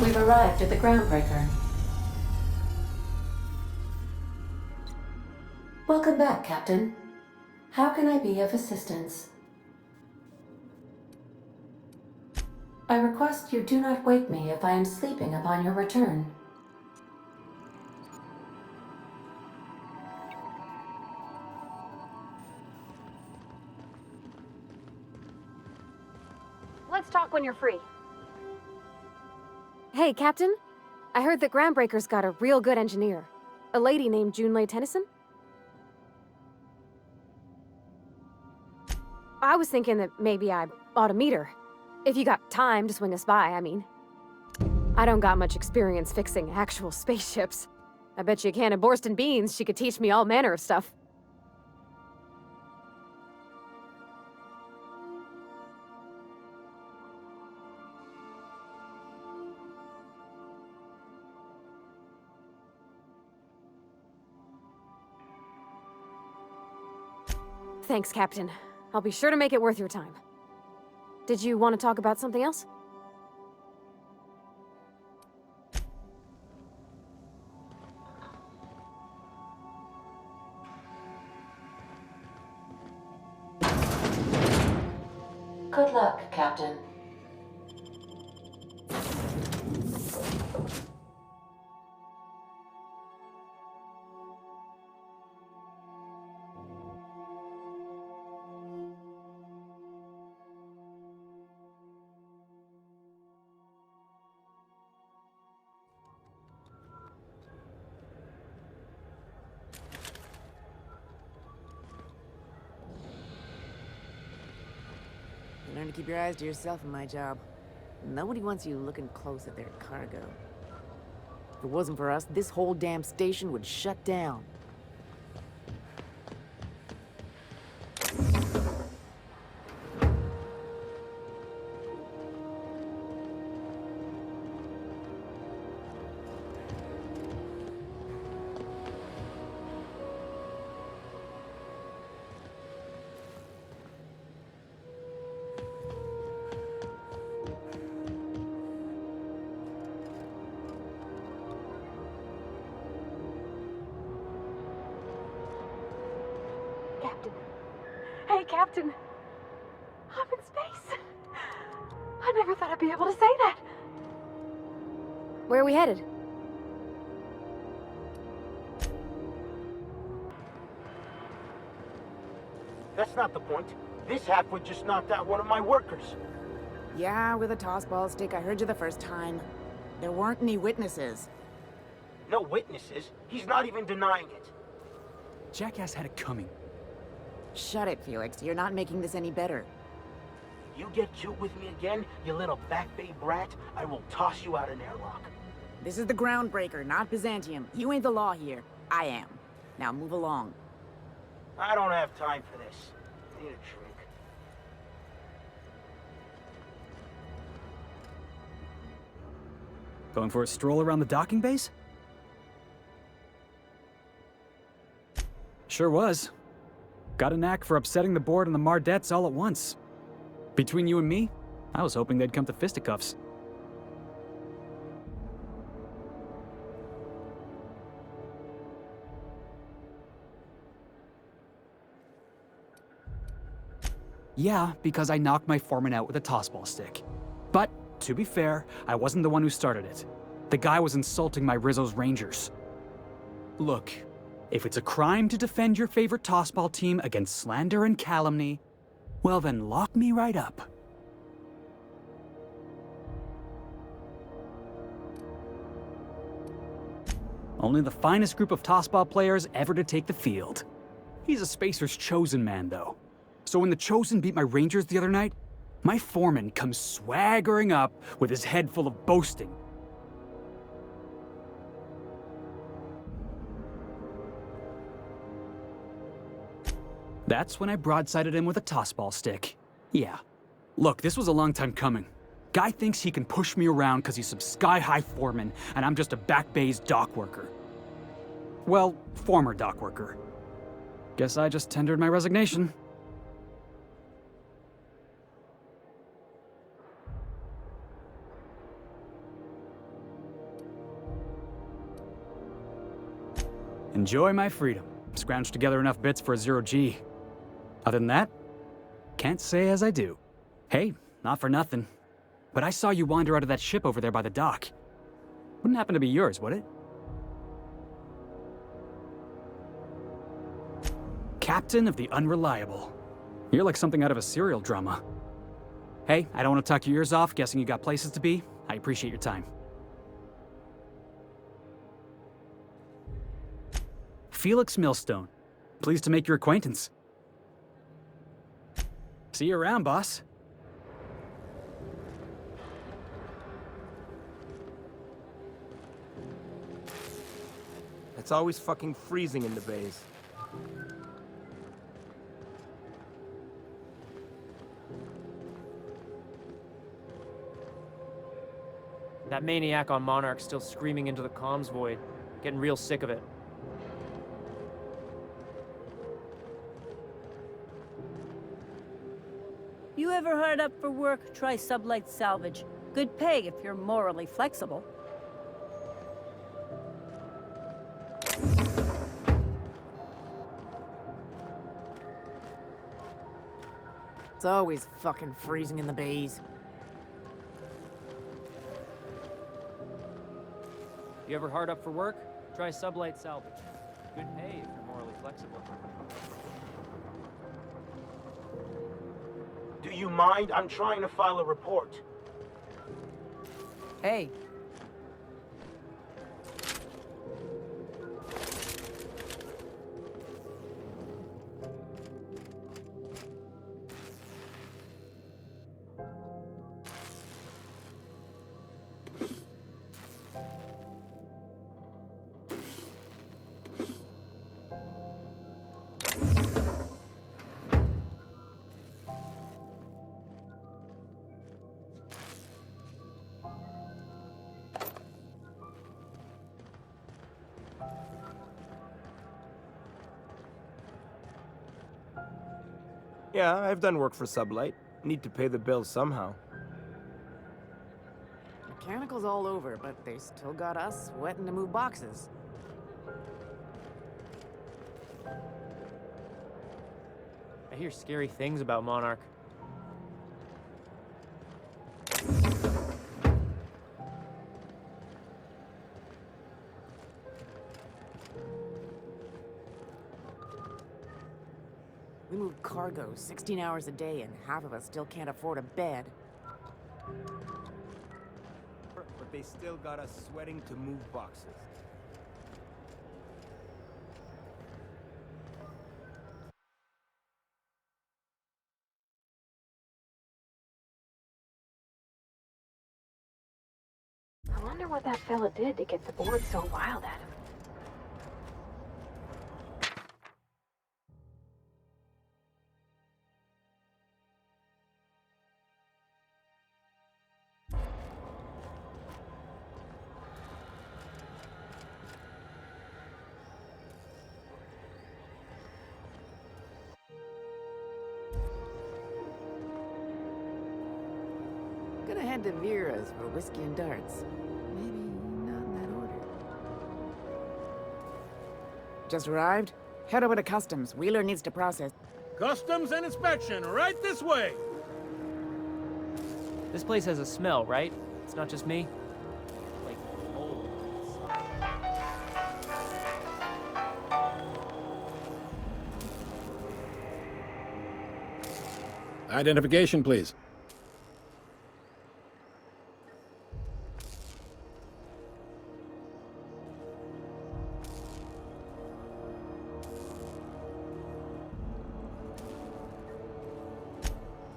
We've arrived at the groundbreaker. Welcome back, Captain. How can I be of assistance? I request you do not wake me if I am sleeping upon your return. Let's talk when you're free. Hey, Captain. I heard that Groundbreaker's got a real good engineer. A lady named Junlei Tennyson? I was thinking that maybe I ought to meet her. If you got time to swing us by, I mean. I don't got much experience fixing actual spaceships. I bet you a can of Borston beans she could teach me all manner of stuff. Thanks, Captain. I'll be sure to make it worth your time. Did you want to talk about something else? Good luck, Captain. Learn to keep your eyes to yourself in my job. Nobody wants you looking close at their cargo. If it wasn't for us, this whole damn station would shut down. Captain. Hey, Captain. I'm in space. I never thought I'd be able to say that. Where are we headed? That's not the point. This halfwit just knocked out one of my workers. Yeah, with a tossball stick. I heard you the first time. There weren't any witnesses. No witnesses. He's not even denying it. Jackass had it coming. Shut it, Felix. You're not making this any better. You get cute with me again, you little back bay brat, I will toss you out an airlock. This is the Groundbreaker, not Byzantium. You ain't the law here. I am. Now move along. I don't have time for this. I need a drink. Going for a stroll around the docking base? Sure was. Got a knack for upsetting the board and the Mardettes all at once. Between you and me, I was hoping they'd come to fisticuffs. Yeah, because I knocked my foreman out with a tossball stick. But, to be fair, I wasn't the one who started it. The guy was insulting my Rizzo's Rangers. Look, if it's a crime to defend your favorite tossball team against slander and calumny, well then lock me right up. Only the finest group of tossball players ever to take the field. He's a Spacer's chosen man, though. So when the Chosen beat my Rangers the other night, my foreman comes swaggering up with his head full of boasting. That's when I broadsided him with a tossball stick. Yeah. Look, this was a long time coming. Guy thinks he can push me around because he's some sky-high foreman, and I'm just a back bay's dock worker. Well, former dock worker. Guess I just tendered my resignation. Enjoy my freedom. Scrounged together enough bits for a 0G. Other than that, can't say as I do. Hey, not for nothing, but I saw you wander out of that ship over there by the dock. Wouldn't happen to be yours, would it? Captain of the Unreliable. You're like something out of a serial drama. Hey, I don't want to talk your ears off, guessing you got places to be. I appreciate your time. Felix Millstone. Pleased to make your acquaintance. See you around, boss. It's always fucking freezing in the bays. That maniac on Monarch's still screaming into the comms void. Getting real sick of it. You ever hard up for work? Try sublight salvage. Good pay if you're morally flexible. It's always fucking freezing in the bays. You ever hard up for work? Try sublight salvage. Good pay if you're morally flexible. Do you mind? I'm trying to file a report. Hey. Yeah, I've done work for Sublight. Need to pay the bills somehow. Mechanical's all over, but they still got us sweating to move boxes. I hear scary things about Monarch. We move cargo 16 hours a day, and half of us still can't afford a bed. But they still got us sweating to move boxes. I wonder what that fella did to get the board so wild at him. Gonna head to Vera's for whiskey and darts. Maybe not in that order. Just arrived? Head over to Customs. Wheeler needs to process. Customs and inspection, right this way. This place has a smell, right? It's not just me. Like, old. Identification, please.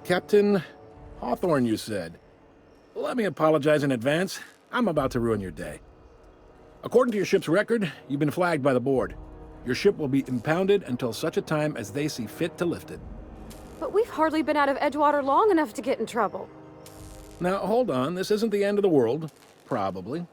Captain Hawthorne, you said. Let me apologize in advance. I'm about to ruin your day. According to your ship's record, you've been flagged by the board. Your ship will be impounded until such a time as they see fit to lift it. But we've hardly been out of Edgewater long enough to get in trouble. Now, hold on. This isn't the end of the world. Probably.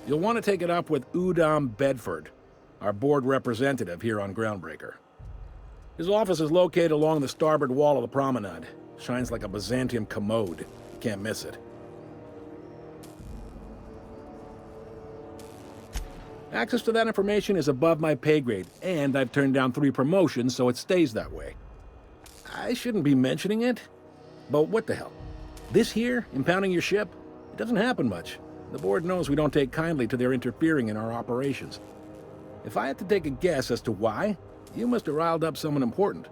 You'll want to take it up with Udom Bedford, our board representative here on Groundbreaker. His office is located along the starboard wall of the promenade. Shines like a Byzantium commode. You can't miss it. Access to that information is above my pay grade, and I've turned down 3 promotions, so it stays that way. I shouldn't be mentioning it, but what the hell? This here, impounding your ship, it doesn't happen much. The board knows we don't take kindly to their interfering in our operations. If I had to take a guess as to why, you must have riled up someone important.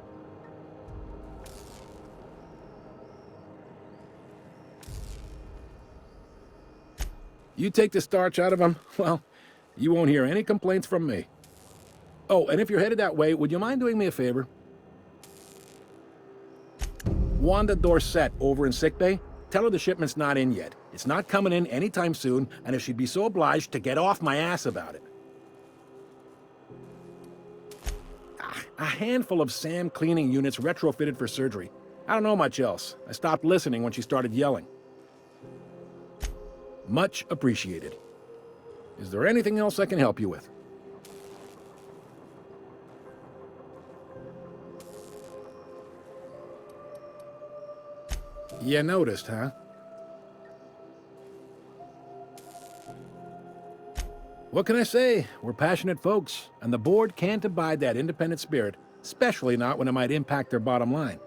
You take the starch out of them, well, you won't hear any complaints from me. Oh, and if you're headed that way, would you mind doing me a favor? Wanda Dorsett over in sickbay, tell her the shipment's not in yet. It's not coming in anytime soon, and if she'd be so obliged to get off my ass about it. A handful of SAM cleaning units retrofitted for surgery. I don't know much else. I stopped listening when she started yelling. Much appreciated. Is there anything else I can help you with? You noticed, huh? What can I say? We're passionate folks, and the board can't abide that independent spirit, especially not when it might impact their bottom line.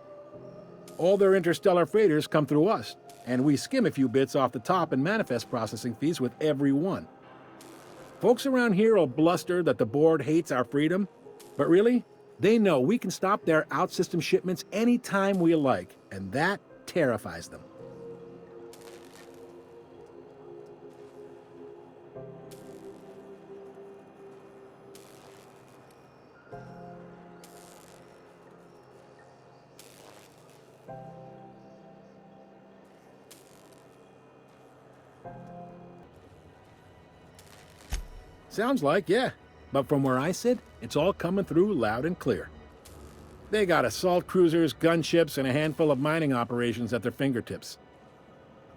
All their interstellar freighters come through us, and we skim a few bits off the top in manifest processing fees with every one. Folks around here will bluster that the board hates our freedom, but really, they know we can stop their out-system shipments anytime we like, and that terrifies them. Sounds like, yeah. But from where I sit, it's all coming through loud and clear. They got assault cruisers, gunships, and a handful of mining operations at their fingertips.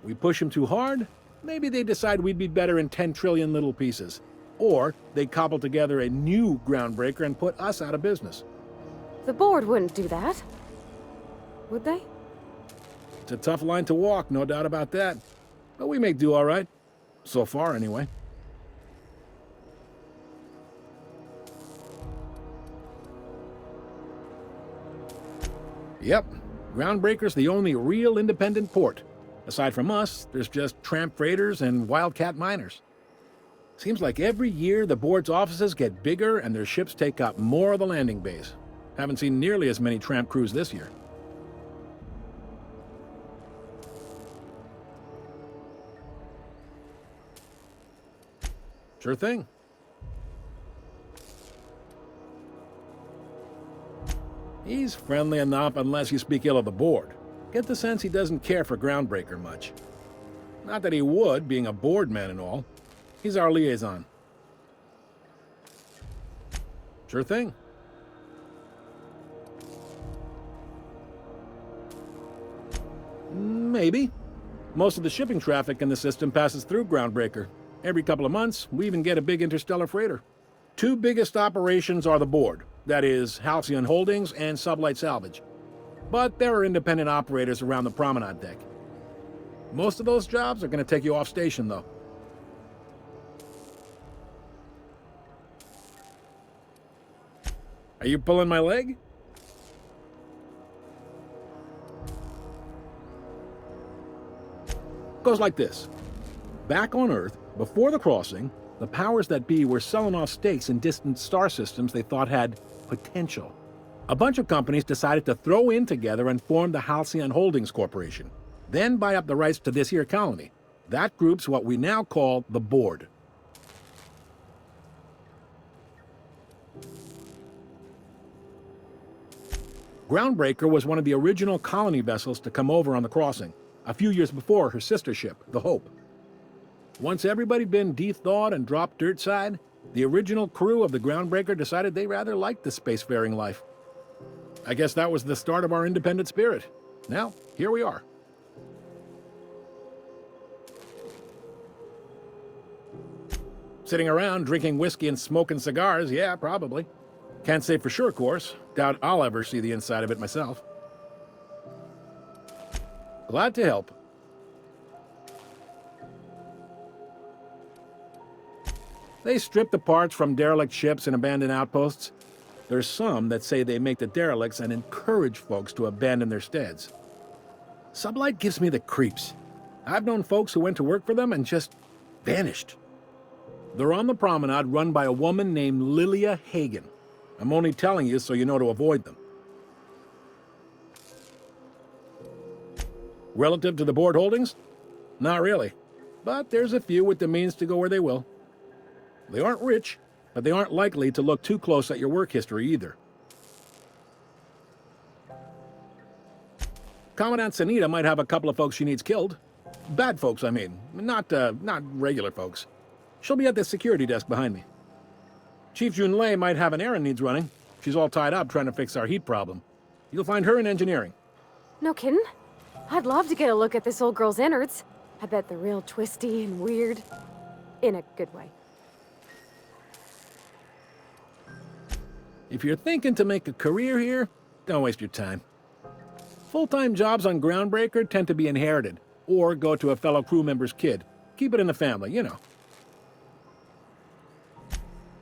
We push them too hard, maybe they decide we'd be better in 10 trillion little pieces. Or they cobble together a new groundbreaker and put us out of business. The board wouldn't do that. Would they? It's a tough line to walk, no doubt about that. But we make do all right. So far, anyway. Yep, Groundbreaker's the only real independent port. Aside from us, there's just tramp freighters and wildcat miners. Seems like every year the board's offices get bigger and their ships take up more of the landing base. Haven't seen nearly as many tramp crews this year. Sure thing. He's friendly enough unless you speak ill of the board. Get the sense he doesn't care for Groundbreaker much. Not that he would, being a board man and all. He's our liaison. Sure thing. Maybe. Most of the shipping traffic in the system passes through Groundbreaker. Every couple of months, we even get a big interstellar freighter. 2 biggest operations are the board. That is, Halcyon Holdings and Sublight Salvage. But there are independent operators around the promenade deck. Most of those jobs are going to take you off station, though. Are you pulling my leg? Goes like this. Back on Earth, before the crossing, the powers that be were selling off stakes in distant star systems they thought had potential. A bunch of companies decided to throw in together and form the Halcyon Holdings Corporation, then buy up the rights to this here colony. That group's what we now call the Board. Groundbreaker was one of the original colony vessels to come over on the crossing, a few years before her sister ship, the Hope. Once everybody'd been de-thawed and dropped dirt side, the original crew of the Groundbreaker decided they rather liked the spacefaring life. I guess that was the start of our independent spirit. Now, here we are. Sitting around drinking whiskey and smoking cigars, yeah, probably. Can't say for sure, of course. Doubt I'll ever see the inside of it myself. Glad to help. They strip the parts from derelict ships and abandoned outposts. There's some that say they make the derelicts and encourage folks to abandon their steads. Sublight gives me the creeps. I've known folks who went to work for them and just vanished. They're on the promenade run by a woman named Lilia Hagen. I'm only telling you so you know to avoid them. Relative to the board holdings? Not really. But there's a few with the means to go where they will. They aren't rich, but they aren't likely to look too close at your work history either. Commandant Sanita might have a couple of folks she needs killed. Bad folks, I mean. Not regular folks. She'll be at the security desk behind me. Chief Junlei might have an errand needs running. She's all tied up trying to fix our heat problem. You'll find her in engineering. No kidding? I'd love to get a look at this old girl's innards. I bet they're real twisty and weird. In a good way. If you're thinking to make a career here, don't waste your time. Full-time jobs on Groundbreaker tend to be inherited, or go to a fellow crew member's kid. Keep it in the family, you know.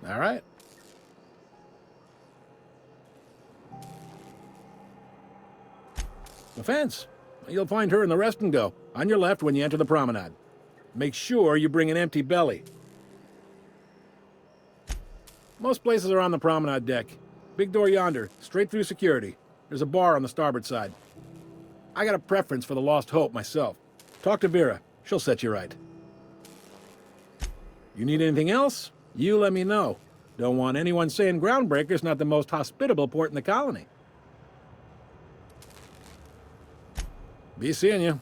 All right. The fence. You'll find her in the rest and go, on your left when you enter the promenade. Make sure you bring an empty belly. Most places are on the promenade deck. Big door yonder, straight through security. There's a bar on the starboard side. I got a preference for the Lost Hope myself. Talk to Vera. She'll set you right. You need anything else? You let me know. Don't want anyone saying Groundbreaker's not the most hospitable port in the colony. Be seeing you.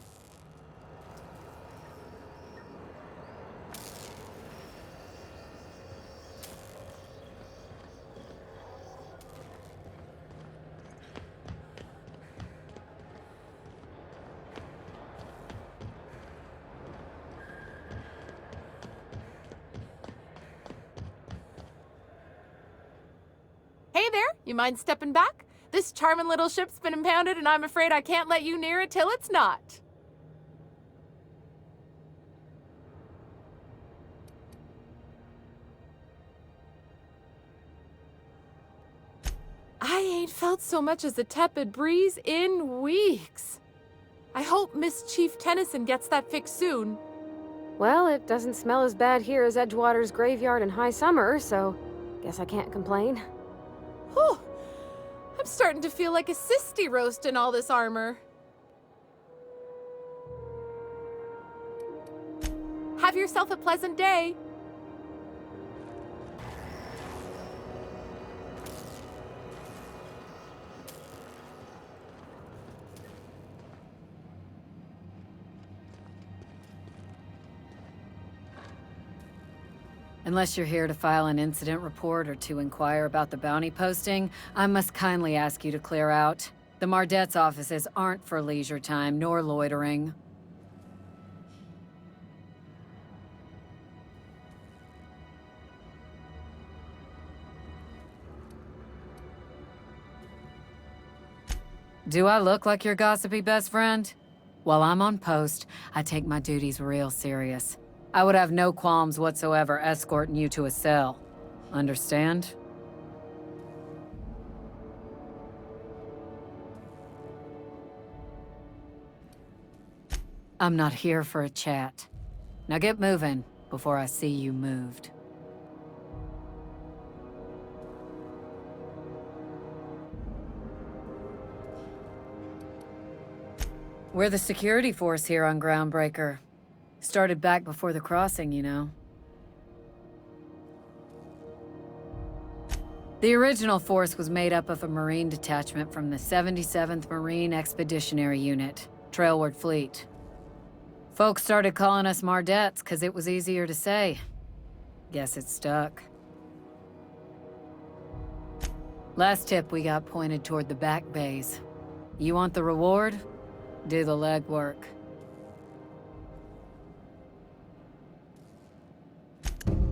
Hey there, you mind stepping back? This charming little ship's been impounded and I'm afraid I can't let you near it till it's not. I ain't felt so much as a tepid breeze in weeks. I hope Miss Chief Tennyson gets that fixed soon. Well, it doesn't smell as bad here as Edgewater's graveyard in high summer, so guess I can't complain. Whew. I'm starting to feel like a sisty roast in all this armor. Have yourself a pleasant day. Unless you're here to file an incident report or to inquire about the bounty posting, I must kindly ask you to clear out. The Mardet's offices aren't for leisure time nor loitering. Do I look like your gossipy best friend? While I'm on post, I take my duties real serious. I would have no qualms whatsoever escorting you to a cell. Understand? I'm not here for a chat. Now get moving before I see you moved. We're the security force here on Groundbreaker. Started back before the crossing, you know. The original force was made up of a Marine detachment from the 77th Marine Expeditionary Unit, Trailward Fleet. Folks started calling us Mardettes because it was easier to say. Guess it stuck. Last tip we got pointed toward the back bays. You want the reward? Do the legwork.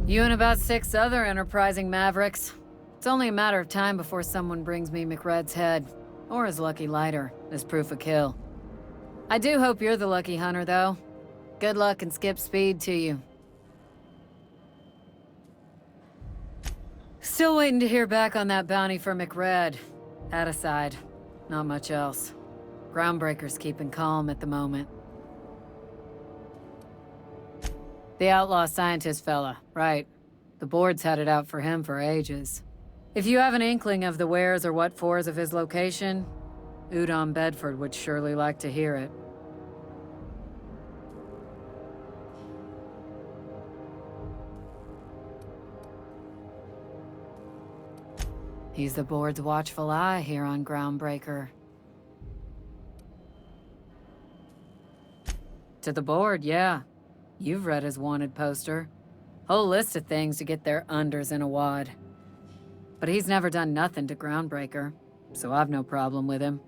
You and about 6 other enterprising mavericks. It's only a matter of time before someone brings me McRed's head, or his lucky lighter, as proof of kill. I do hope you're the lucky hunter, though. Good luck and skip speed to you. Still waiting to hear back on that bounty for McRed. That aside, not much else. Groundbreaker's keeping calm at the moment. The outlaw scientist fella, right. The board's had it out for him for ages. If you have an inkling of the wheres or what-fors of his location, Udon Bedford would surely like to hear it. He's the board's watchful eye here on Groundbreaker. To the board, yeah. You've read his wanted poster. Whole list of things to get their unders in a wad. But he's never done nothing to Groundbreaker, so I've no problem with him.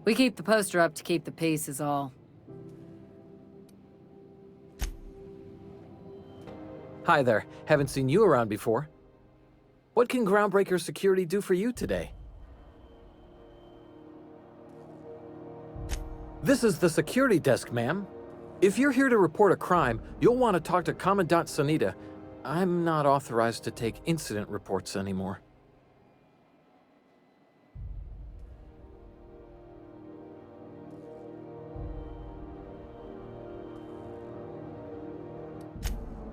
We keep the poster up to keep the peace is all. Hi there. Haven't seen you around before. What can Groundbreaker security do for you today? This is the security desk, ma'am. If you're here to report a crime, you'll want to talk to Commandant Sanita. I'm not authorized to take incident reports anymore.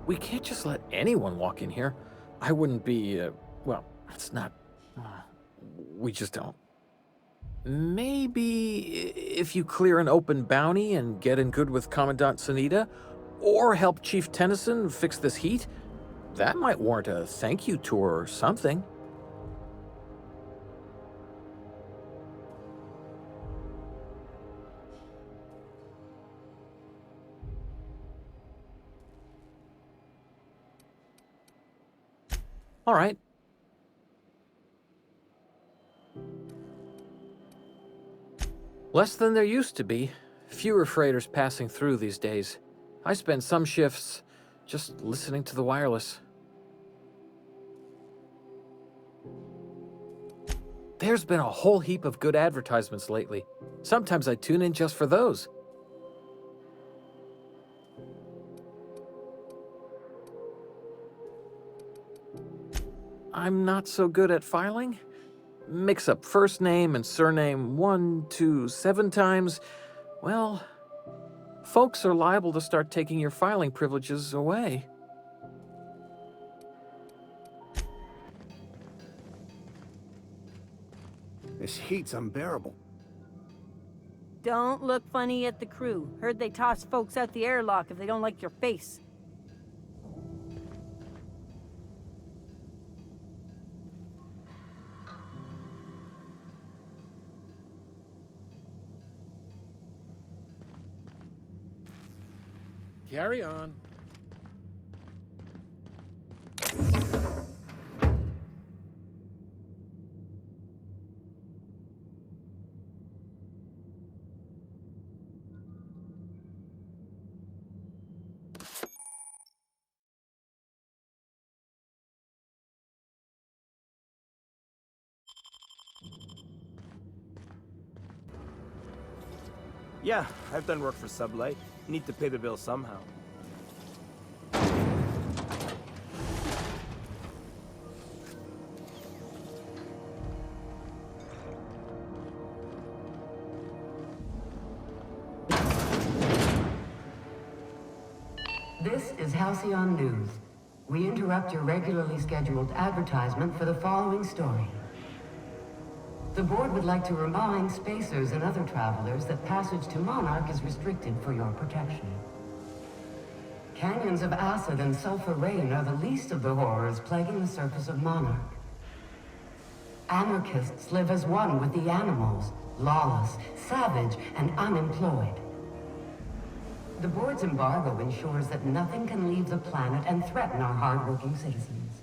We can't just let anyone walk in here. I wouldn't be, well, it's not... we just don't. Maybe if you clear an open bounty and get in good with Commandant Sanita, or help Chief Tennyson fix this heat, that might warrant a thank you tour or something. All right. Less than there used to be. Fewer freighters passing through these days. I spend some shifts just listening to the wireless. There's been a whole heap of good advertisements lately. Sometimes I tune in just for those. I'm not so good at filing. Mix up first name and surname 1, 2, 7 times. Well, folks are liable to start taking your filing privileges away. This heat's unbearable. Don't look funny at the crew. Heard they toss folks out the airlock if they don't like your face. Carry on. Yeah, I've done work for Sublight. Need to pay the bill somehow. This is Halcyon News. We interrupt your regularly scheduled advertisement for the following story. The board would like to remind spacers and other travelers that passage to Monarch is restricted for your protection. Canyons of acid and sulfur rain are the least of the horrors plaguing the surface of Monarch. Anarchists live as one with the animals, lawless, savage, and unemployed. The board's embargo ensures that nothing can leave the planet and threaten our hard-working citizens.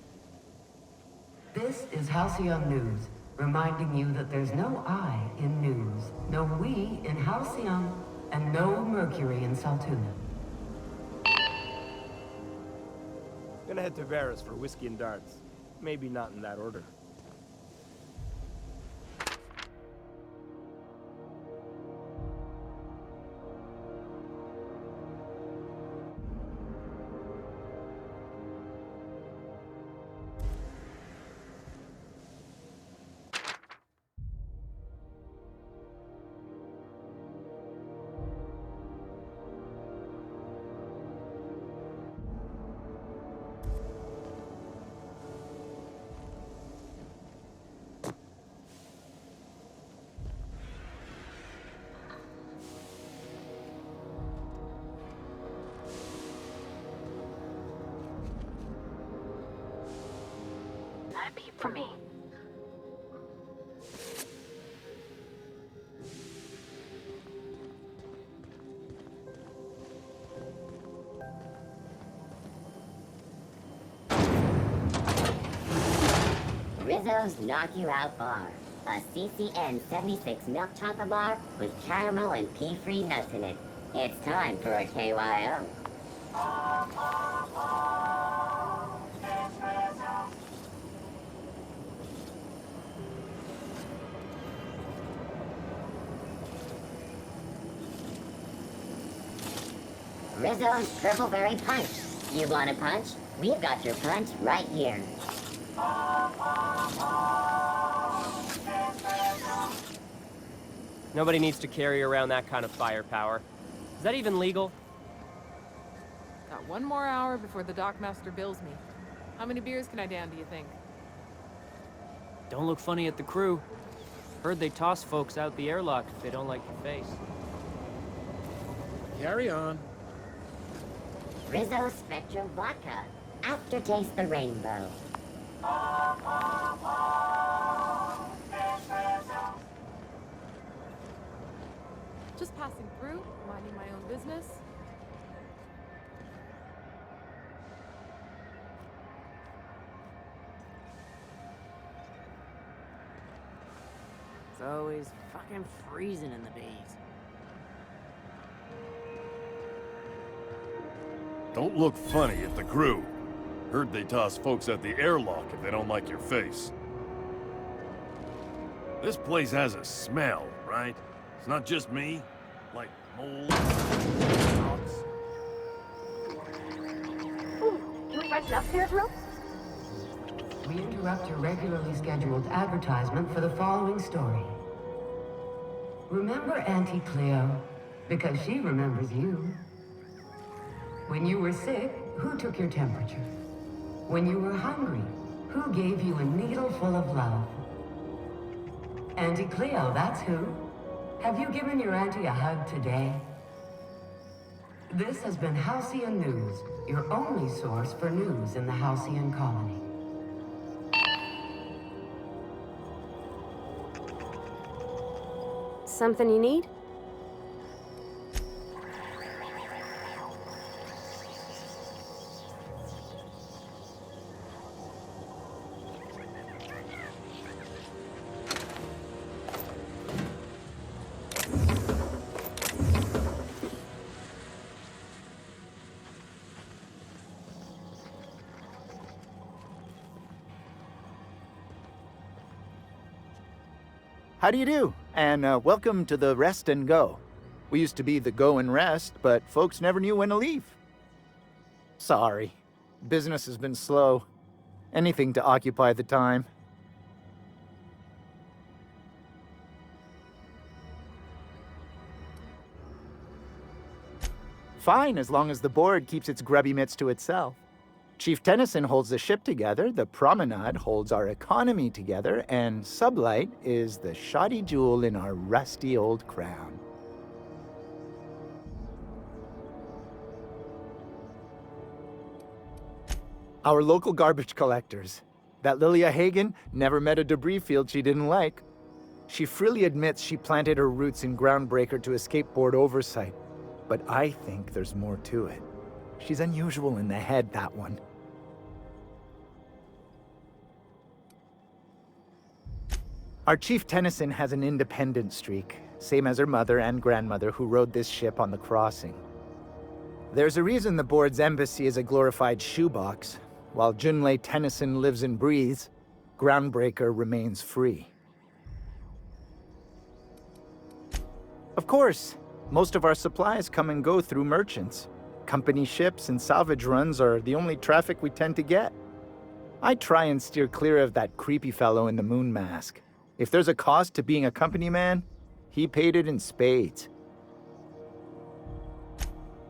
This is Halcyon News, reminding you that there's no I in news, no we in Halcyon, and no Mercury in Saltuna. Gonna head to Varus for whiskey and darts. Maybe not in that order. for me. Rizzo's Knock You Out Bar. A CCN 76 milk chocolate bar with caramel and pea-free nuts in it. It's time for a KYO. Rizzo's Purple Berry Punch. You want a punch? We've got your punch right here. Nobody needs to carry around that kind of firepower. Is that even legal? Got one more hour before the dockmaster bills me. How many beers can I down, do you think? Don't look funny at the crew. Heard they toss folks out the airlock if they don't like your face. Carry on. Rizzo Spectrum Vodka. Aftertaste the rainbow. Just passing through, minding my own business. It's always fucking freezing in the bays. Don't look funny at the crew. Heard they toss folks at the airlock if they don't like your face. This place has a smell, right? It's not just me. Like mold, rocks. Ooh, can we rent an upstairs room? We interrupt your regularly scheduled advertisement for the following story. Remember Auntie Cleo? Because she remembers you. When you were sick, who took your temperature? When you were hungry, who gave you a needle full of love? Auntie Cleo, that's who. Have you given your auntie a hug today? This has been Halcyon News, your only source for news in the Halcyon colony. Something you need? How do you do? And welcome to the Rest and Go. We used to be the Go and Rest, but folks never knew when to leave. Sorry. Business has been slow. Anything to occupy the time. Fine, as long as the board keeps its grubby mitts to itself. Chief Tennyson holds the ship together, the Promenade holds our economy together, and Sublight is the shoddy jewel in our rusty old crown. Our local garbage collectors. That Lilia Hagen never met a debris field she didn't like. She freely admits she planted her roots in Groundbreaker to escape board oversight, but I think there's more to it. She's unusual in the head, that one. Our Chief Tennyson has an independent streak, same as her mother and grandmother who rode this ship on the crossing. There's a reason the board's embassy is a glorified shoebox. While Junlei Tennyson lives and breathes, Groundbreaker remains free. Of course, most of our supplies come and go through merchants. Company ships and salvage runs are the only traffic we tend to get. I try and steer clear of that creepy fellow in the moon mask. If there's a cost to being a company man, he paid it in spades.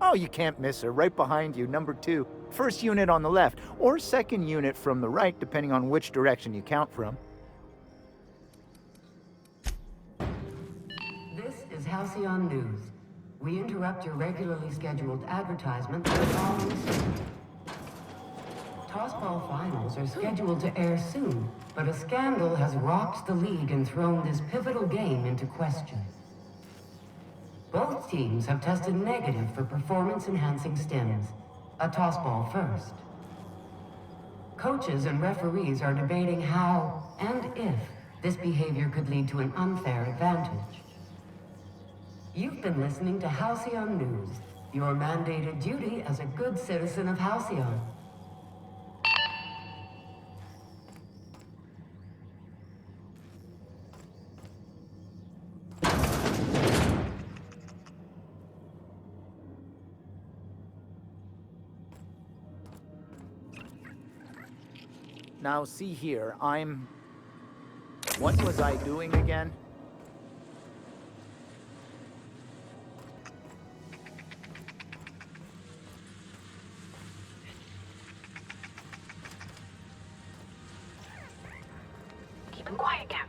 Oh, you can't miss her. Right behind you, number 2. First unit on the left, or second unit from the right, depending on which direction you count from. This is Halcyon News. We interrupt your regularly scheduled advertisement for the following story. Tossball finals are scheduled to air soon, but a scandal has rocked the league and thrown this pivotal game into question. Both teams have tested negative for performance-enhancing stims. A tossball first. Coaches and referees are debating how, and if, this behavior could lead to an unfair advantage. You've been listening to Halcyon News, your mandated duty as a good citizen of Halcyon. Now see here, what was I doing again? Keep him quiet, Cap.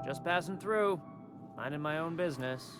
Just passing through, minding my own business.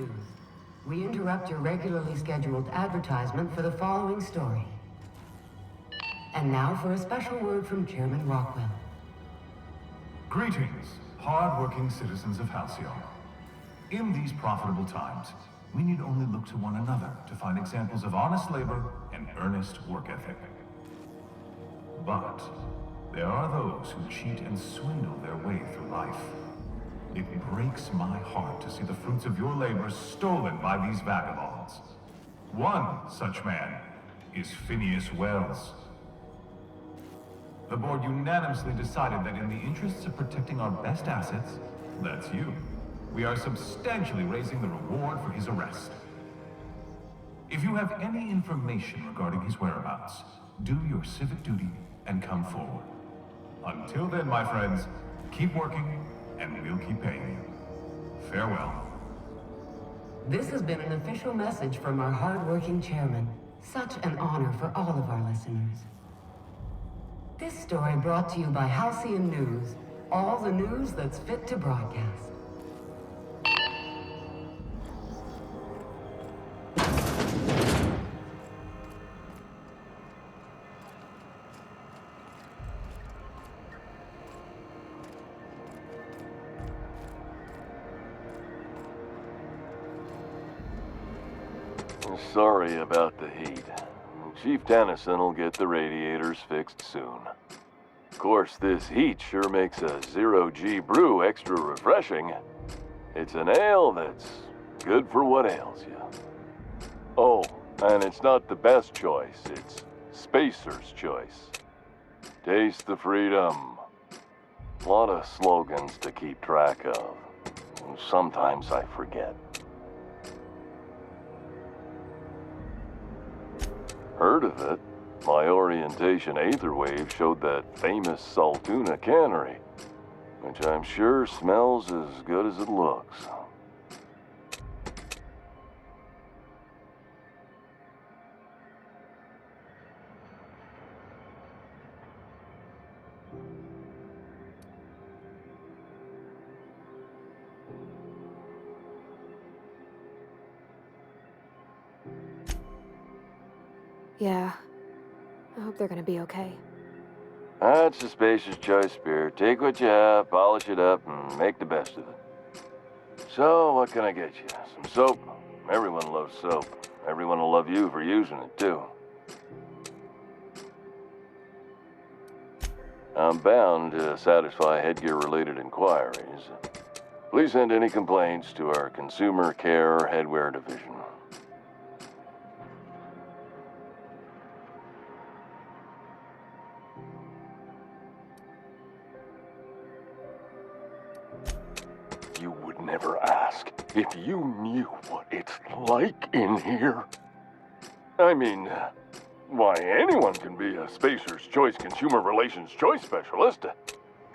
News. We interrupt your regularly scheduled advertisement for the following story. And now for a special word from Chairman Rockwell. Greetings, hard-working citizens of Halcyon. In these profitable times, we need only look to one another to find examples of honest labor and earnest work ethic. But there are those who cheat and swindle their way through life. It breaks my heart to see the fruits of your labor stolen by these vagabonds. One such man is Phineas Wells. The board unanimously decided that in the interests of protecting our best assets, that's you, we are substantially raising the reward for his arrest. If you have any information regarding his whereabouts, do your civic duty and come forward. Until then, my friends, keep working, and we'll keep paying you. Farewell. This has been an official message from our hard-working chairman. Such an honor for all of our listeners. This story brought to you by Halcyon News. All the news that's fit to broadcast. Sorry about the heat. Chief Tennyson will get the radiators fixed soon. Of course, this heat sure makes a zero-G brew extra refreshing. It's an ale that's good for what ails you. Oh, and it's not the best choice, it's Spacer's choice. Taste the freedom. A lot of slogans to keep track of. Sometimes I forget. Heard of it? My orientation aetherwave showed that famous Saltuna cannery, which I'm sure smells as good as it looks. Yeah. I hope they're gonna be okay. That's a spacious choice, Spirit. Take what you have, polish it up, and make the best of it. So, what can I get you? Some soap? Everyone loves soap. Everyone will love you for using it, too. I'm bound to satisfy headgear-related inquiries. Please send any complaints to our Consumer Care Headwear Division. You would never ask if you knew what it's like in here. I mean, why, anyone can be a Spacer's Choice Consumer Relations Choice Specialist.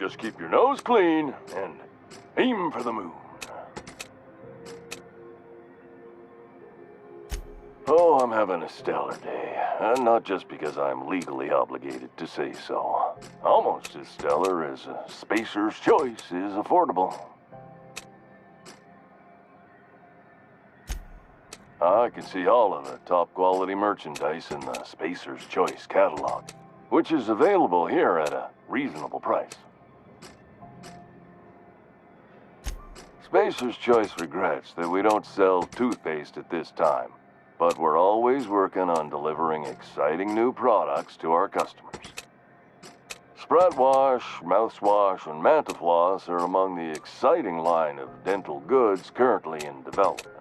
Just keep your nose clean and aim for the moon. Oh, I'm having a stellar day. And not just because I'm legally obligated to say so. Almost as stellar as a Spacer's Choice is affordable. I can see all of the top-quality merchandise in the Spacer's Choice catalog, which is available here at a reasonable price. Spacer's Choice regrets that we don't sell toothpaste at this time, but we're always working on delivering exciting new products to our customers. Spread wash, mouthwash, and Mantafloss are among the exciting line of dental goods currently in development.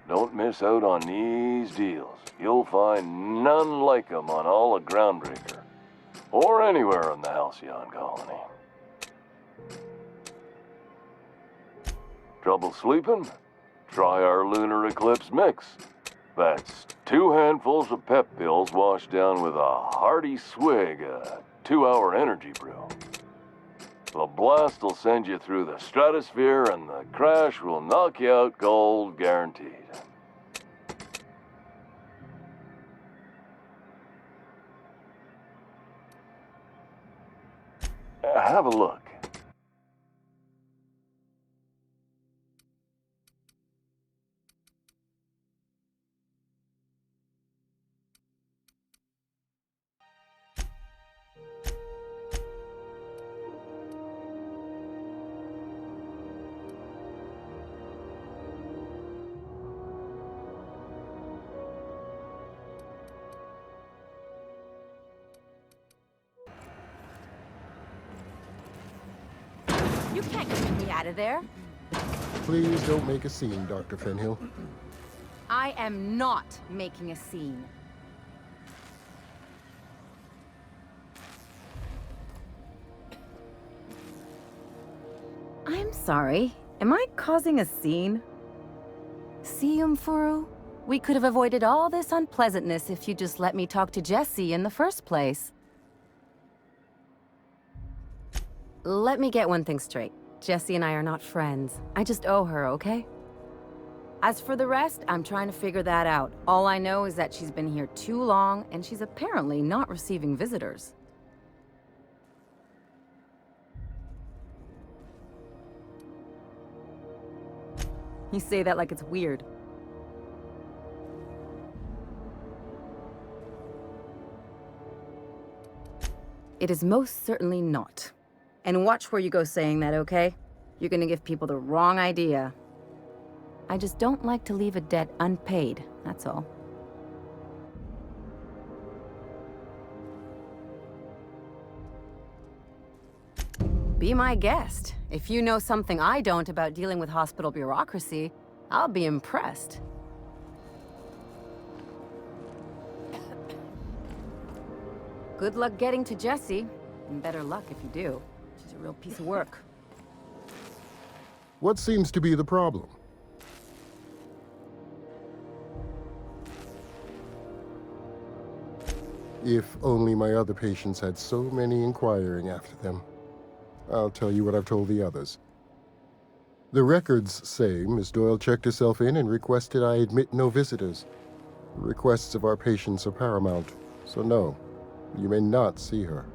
Don't miss out on these deals. You'll find none like them on all of Groundbreaker, or anywhere in the Halcyon colony. Trouble sleeping? Try our Lunar Eclipse Mix. That's 2 handfuls of pep pills washed down with a hearty swig of 2-hour energy brew. The blast will send you through the stratosphere, and the crash will knock you out cold, guaranteed. Have a look. Can't get me out of there. Please don't make a scene, Dr. Fenhill. I am not making a scene. I'm sorry. Am I causing a scene? See, Mfuru? We could have avoided all this unpleasantness if you just let me talk to Jessie in the first place. Let me get one thing straight. Jessie and I are not friends. I just owe her, okay? As for the rest, I'm trying to figure that out. All I know is that she's been here too long, and she's apparently not receiving visitors. You say that like it's weird. It is most certainly not. And watch where you go saying that, okay? You're gonna give people the wrong idea. I just don't like to leave a debt unpaid, that's all. Be my guest. If you know something I don't about dealing with hospital bureaucracy, I'll be impressed. Good luck getting to Jessie, and better luck if you do. She's a real piece of work. What seems to be the problem? If only my other patients had so many inquiring after them. I'll tell you what I've told the others. The records say Miss Doyle checked herself in and requested I admit no visitors. The requests of our patients are paramount, so no, you may not see her.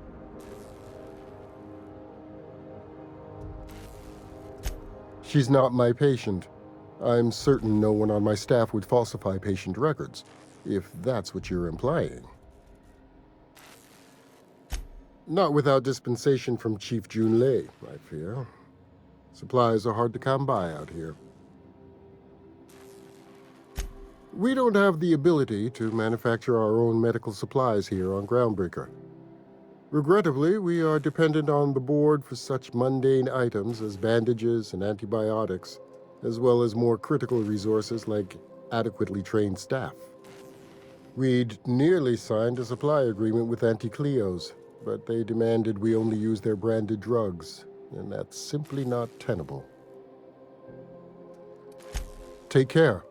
She's not my patient. I'm certain no one on my staff would falsify patient records, if that's what you're implying. Not without dispensation from Chief Junlei, I fear. Supplies are hard to come by out here. We don't have the ability to manufacture our own medical supplies here on Groundbreaker. Regrettably, we are dependent on the board for such mundane items as bandages and antibiotics, as well as more critical resources like adequately trained staff. We'd nearly signed a supply agreement with Anti-Cleos, but they demanded we only use their branded drugs, and that's simply not tenable. Take care.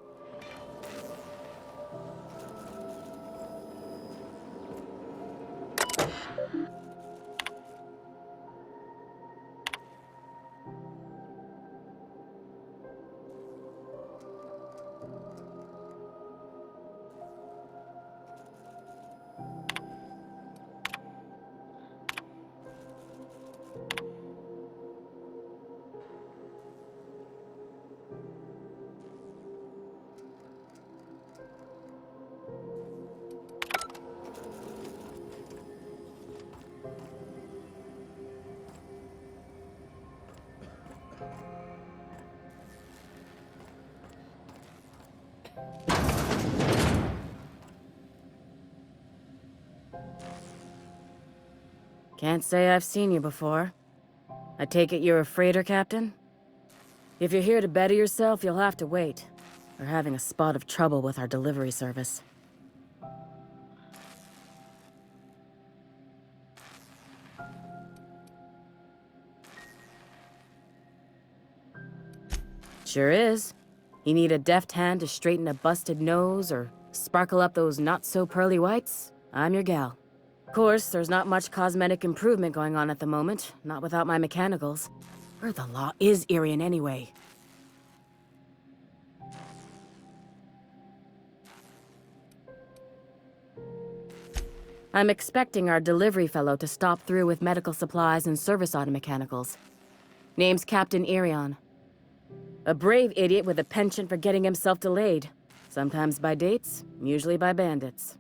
Can't say I've seen you before. I take it you're a freighter captain? If you're here to better yourself, you'll have to wait. We're having a spot of trouble with our delivery service. Sure is. You need a deft hand to straighten a busted nose or sparkle up those not-so-pearly whites? I'm your gal. Of course, there's not much cosmetic improvement going on at the moment, not without my mechanicals. Where the law is Irian anyway? I'm expecting our delivery fellow to stop through with medical supplies and service auto mechanicals. Name's Captain Irian. A brave idiot with a penchant for getting himself delayed. Sometimes by dates, usually by bandits.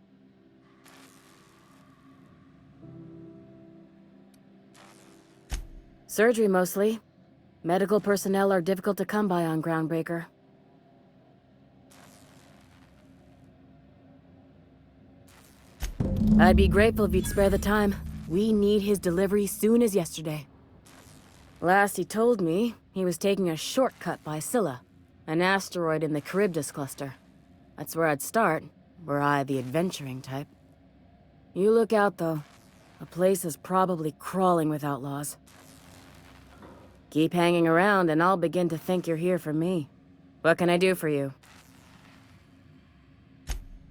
Surgery, mostly. Medical personnel are difficult to come by on Groundbreaker. I'd be grateful if you'd spare the time. We need his delivery soon as yesterday. Last he told me, he was taking a shortcut by Scylla, an asteroid in the Charybdis cluster. That's where I'd start, were I the adventuring type. You look out, though. The place is probably crawling with outlaws. Keep hanging around, and I'll begin to think you're here for me. What can I do for you?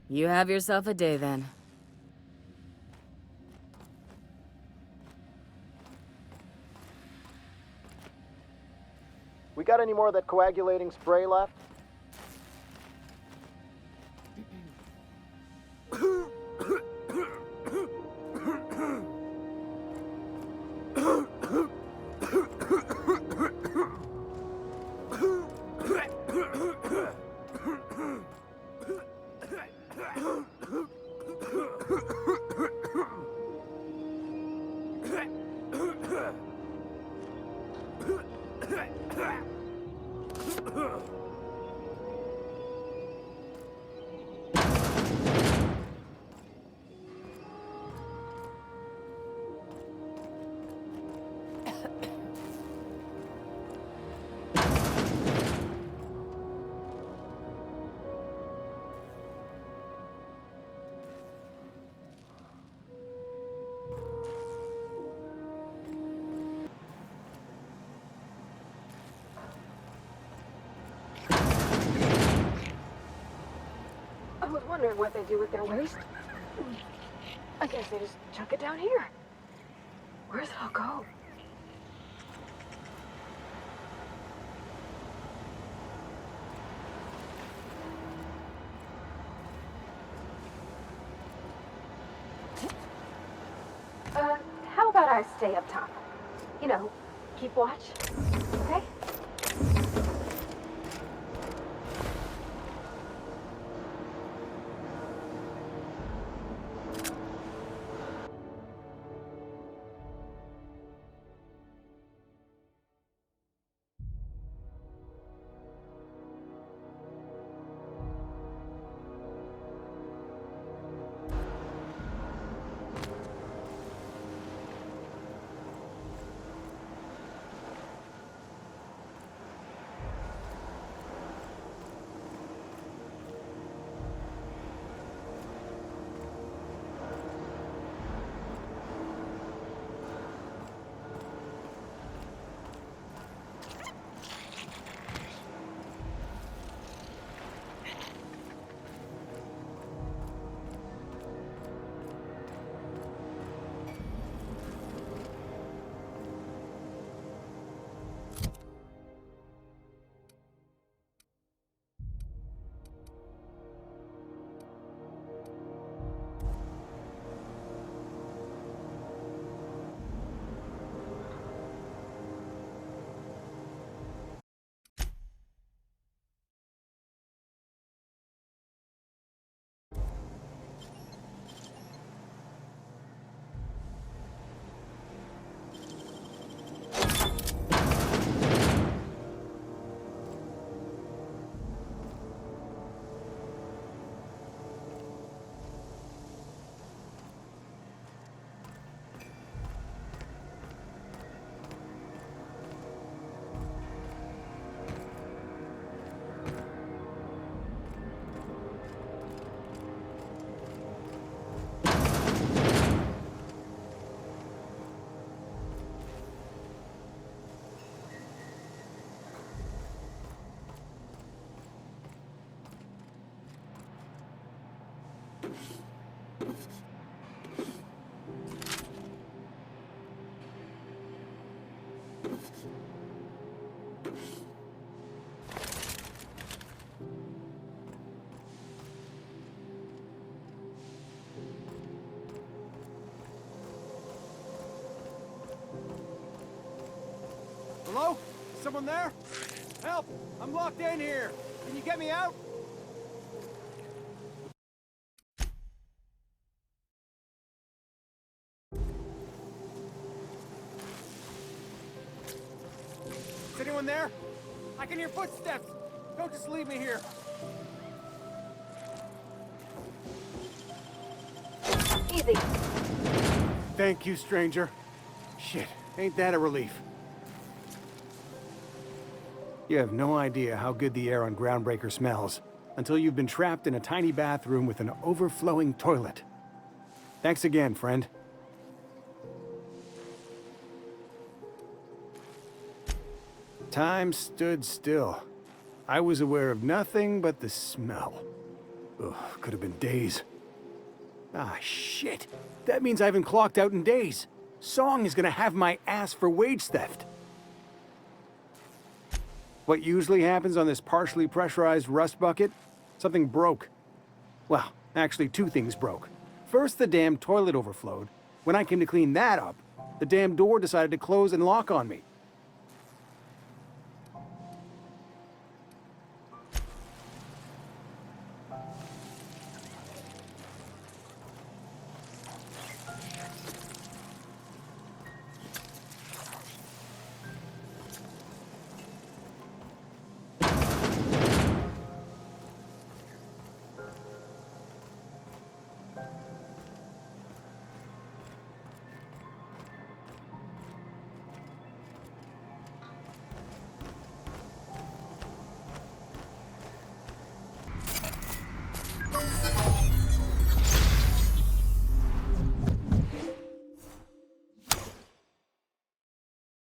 You have yourself a day, then. We got any more of that coagulating spray left? I was wondering what they do with their waste. I guess they just chuck it down here. Where's it all go? How about I stay up top? You know, keep watch, okay? Hello? Someone there? Help! I'm locked in here! Can you get me out? Is anyone there? I can hear footsteps! Don't just leave me here! Easy. Thank you, stranger. Shit, ain't that a relief? You have no idea how good the air on Groundbreaker smells until you've been trapped in a tiny bathroom with an overflowing toilet. Thanks again, friend. Time stood still. I was aware of nothing but the smell. Ugh, could have been days. Ah, shit. That means I haven't clocked out in days. Song is gonna have my ass for wage theft. What usually happens on this partially pressurized rust bucket? Something broke. Well, actually 2 things broke. First, the damn toilet overflowed. When I came to clean that up, the damn door decided to close and lock on me.